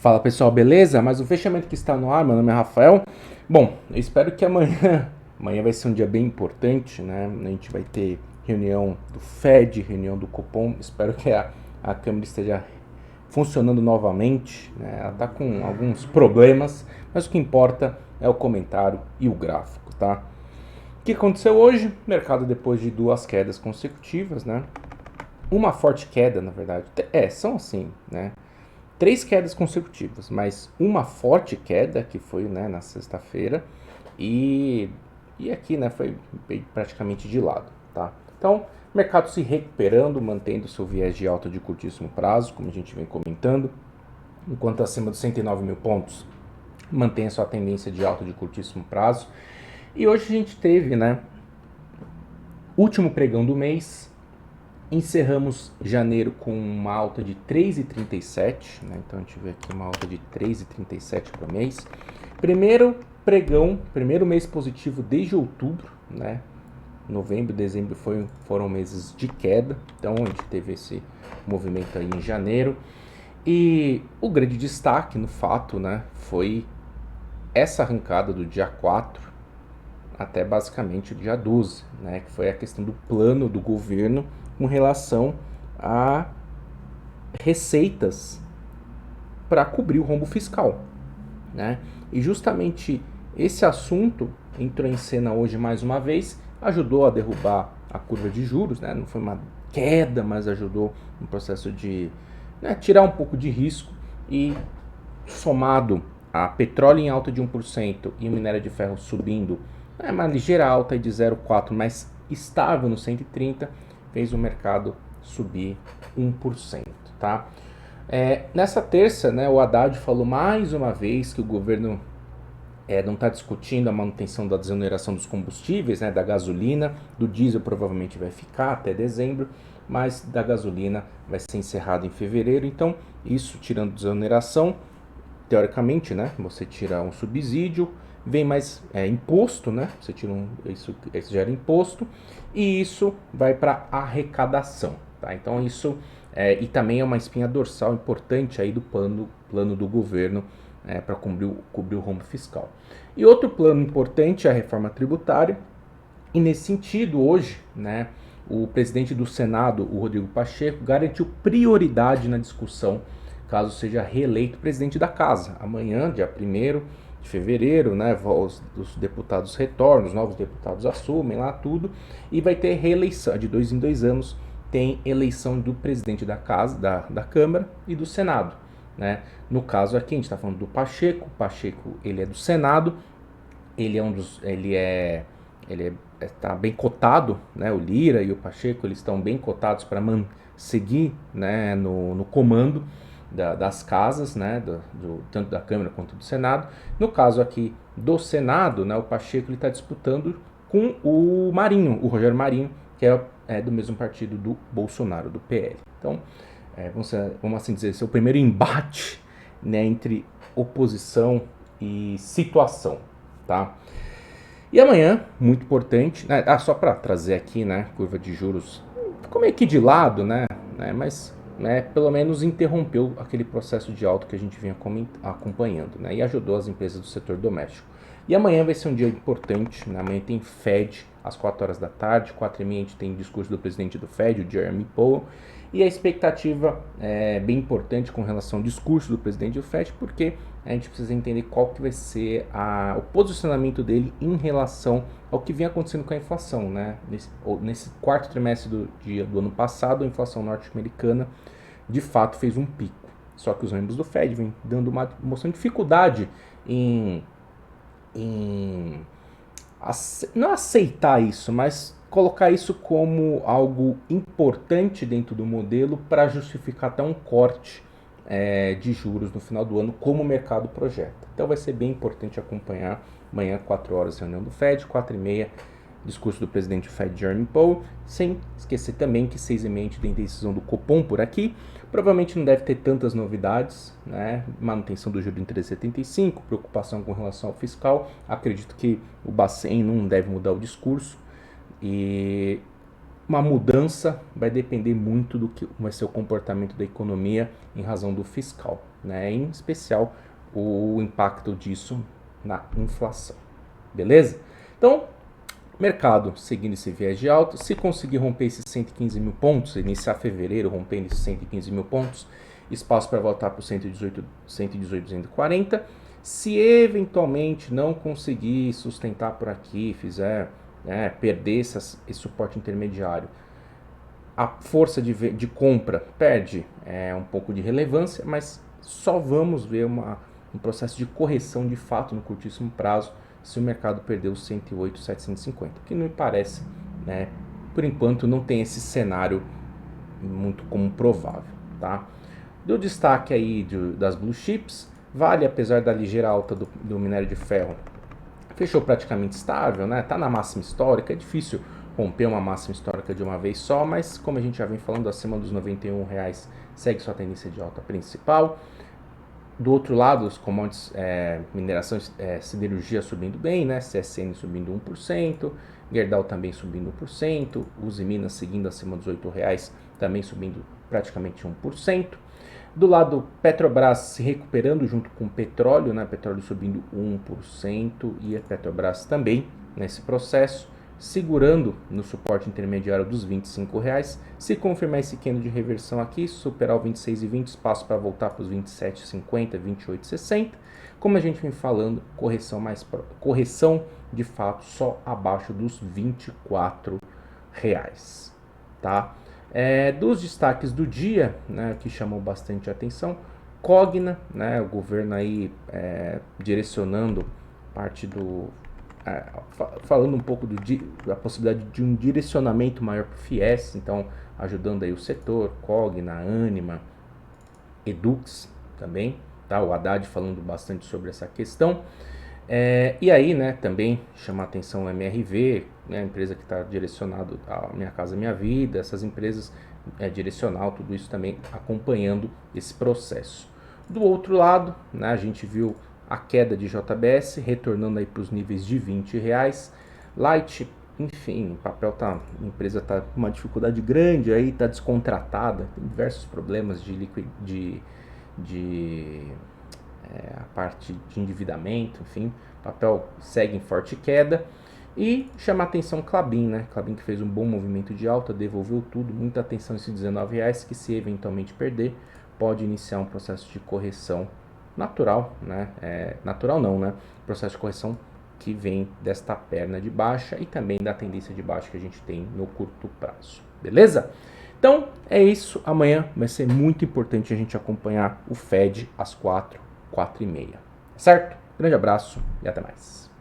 Fala pessoal, beleza? Mas o fechamento que está no ar, meu nome é Rafael. Bom, eu espero que amanhã vai ser um dia bem importante, né? A gente vai ter reunião do Fed, reunião do Copom. Espero que a câmera esteja funcionando novamente, né? Ela está com alguns problemas, mas o que importa é o comentário e o gráfico, tá? O que aconteceu hoje? Mercado depois de duas quedas consecutivas, né? Uma forte queda, na verdade. São assim, né? Três quedas consecutivas, mas uma forte queda que foi, né, na sexta-feira e, e aqui, né, foi praticamente de lado, tá? Então, mercado se recuperando, mantendo seu viés de alta de curtíssimo prazo, como a gente vem comentando, enquanto acima dos 109 mil pontos mantém a sua tendência de alta de curtíssimo prazo. E hoje a gente teve, né, último pregão do mês. Encerramos janeiro com uma alta de 3,37, né? Então a gente vê aqui uma alta de 3,37 por mês. Primeiro pregão, primeiro mês positivo desde outubro, né? Novembro e dezembro foram meses de queda, então a gente teve esse movimento aí em janeiro. E o grande destaque no fato, né, foi essa arrancada do dia 4 até basicamente o dia 12, né, que foi a questão do plano do governo com relação a receitas para cobrir o rombo fiscal, né? E justamente esse assunto entrou em cena hoje mais uma vez, ajudou a derrubar a curva de juros, né? Não foi uma queda, mas ajudou no processo de, né, tirar um pouco de risco e somado a petróleo em alta de 1% e o minério de ferro subindo, uma ligeira alta de 0,4%, mas estável no 130, fez o mercado subir 1%, tá? Nessa terça, né, o Haddad falou mais uma vez que o governo não está discutindo a manutenção da desoneração dos combustíveis, né, da gasolina, do diesel provavelmente vai ficar até dezembro, mas da gasolina vai ser encerrado em fevereiro. Então, isso tirando desoneração, teoricamente, né, você tira um subsídio, vem mais imposto, né, você tira isso gera imposto, e isso vai para arrecadação, tá? Então isso e também é uma espinha dorsal importante aí do plano do governo para cobrir o rombo fiscal. E outro plano importante é a reforma tributária, e nesse sentido hoje, né, o presidente do Senado, o Rodrigo Pacheco, garantiu prioridade na discussão caso seja reeleito presidente da casa. Amanhã, dia 1º de fevereiro, né, os deputados retornam, os novos deputados assumem lá tudo, e vai ter reeleição, de 2 em 2 anos, tem eleição do presidente da casa, da Câmara e do Senado, né? No caso aqui, a gente está falando do Pacheco. O Pacheco, ele é do Senado, ele está bem cotado, né? O Lira e o Pacheco, eles estão bem cotados para seguir, né, no comando das casas, né, tanto da Câmara quanto do Senado. No caso aqui do Senado, né, o Pacheco está disputando com o Marinho, o Rogério Marinho, que é do mesmo partido do Bolsonaro, do PL. Então, vamos assim dizer, esse é o primeiro embate, né, entre oposição e situação, tá? E amanhã, muito importante, né, só para trazer aqui, né, curva de juros ficou meio que de lado, né, mas pelo menos interrompeu aquele processo de alta que a gente vinha acompanhando, né, e ajudou as empresas do setor doméstico. E amanhã vai ser um dia importante, né? Amanhã tem Fed às 4 horas da tarde, 4h30 a gente tem discurso do presidente do Fed, o Jeremy Powell, e a expectativa é bem importante com relação ao discurso do presidente do Fed, porque a gente precisa entender qual que vai ser o posicionamento dele em relação ao que vem acontecendo com a inflação, né? Nesse quarto trimestre do ano passado, a inflação norte-americana de fato fez um pico. Só que os membros do Fed vêm mostrando dificuldade em não aceitar isso, mas colocar isso como algo importante dentro do modelo para justificar até um corte de juros no final do ano, como o mercado projeta. Então vai ser bem importante acompanhar amanhã, 4 horas, reunião do Fed, 4h30, discurso do presidente do Fed, Jeremy Powell, sem esquecer também que 6h30 a gente tem decisão do Copom por aqui. Provavelmente não deve ter tantas novidades, né? Manutenção do juro em 3,75, preocupação com relação ao fiscal. Acredito que o Bacen não deve mudar o discurso. E uma mudança vai depender muito do que vai ser o comportamento da economia em razão do fiscal, né? Em especial o impacto disso na inflação, beleza? Então, mercado seguindo esse viés de alta, se conseguir romper esses 115 mil pontos, iniciar fevereiro rompendo esses 115 mil pontos, espaço para voltar para o 118, 240. Se eventualmente não conseguir sustentar por aqui, fizer perder esse suporte intermediário, a força de compra perde um pouco de relevância, mas só vamos ver um processo de correção de fato no curtíssimo prazo se o mercado perder os 108,750, que não me parece, né? Por enquanto não tem esse cenário muito como provável, tá? Deu destaque aí das blue chips, Vale, apesar da ligeira alta do minério de ferro, fechou praticamente estável, né? Tá na máxima histórica, é difícil romper uma máxima histórica de uma vez só, mas como a gente já vem falando, acima dos R$91 segue sua tendência de alta principal. Do outro lado, os commodities, mineração, siderurgia subindo bem, né? CSN subindo 1%, Gerdau também subindo 1%, Uzi Minas seguindo acima dos R$8, também subindo praticamente 1%. Do lado, Petrobras se recuperando junto com o petróleo, né? Petróleo subindo 1% e a Petrobras também nesse processo, segurando no suporte intermediário dos R$25. Se confirmar esse candle de reversão aqui, superar o 26,20, espaço para voltar para os 27,50, 28,60. Como a gente vem falando, correção de fato só abaixo dos R$24, tá? Dos destaques do dia, né, que chamou bastante atenção, Cogna, né, o governo aí direcionando parte do... falando um pouco da possibilidade de um direcionamento maior para o FIES, então ajudando aí o setor, Cogna, Anima, Edux também, tá? O Haddad falando bastante sobre essa questão. E aí, né, também chama a atenção o MRV, né, a empresa que está direcionado a Minha Casa Minha Vida, essas empresas direcional, tudo isso também acompanhando esse processo. Do outro lado, né, a gente viu a queda de JBS retornando aí para os níveis de R$20. Light, enfim, a empresa está com uma dificuldade grande aí, está descontratada, tem diversos problemas a parte de endividamento, enfim, o papel segue em forte queda. E chama a atenção Klabin, né? Klabin que fez um bom movimento de alta, devolveu tudo, muita atenção esses R$19, que se eventualmente perder, pode iniciar um processo de correção natural, né? Natural não, né? Processo de correção que vem desta perna de baixa e também da tendência de baixa que a gente tem no curto prazo, beleza? Então é isso, amanhã vai ser muito importante a gente acompanhar o Fed às 4h30, certo? Grande abraço e até mais.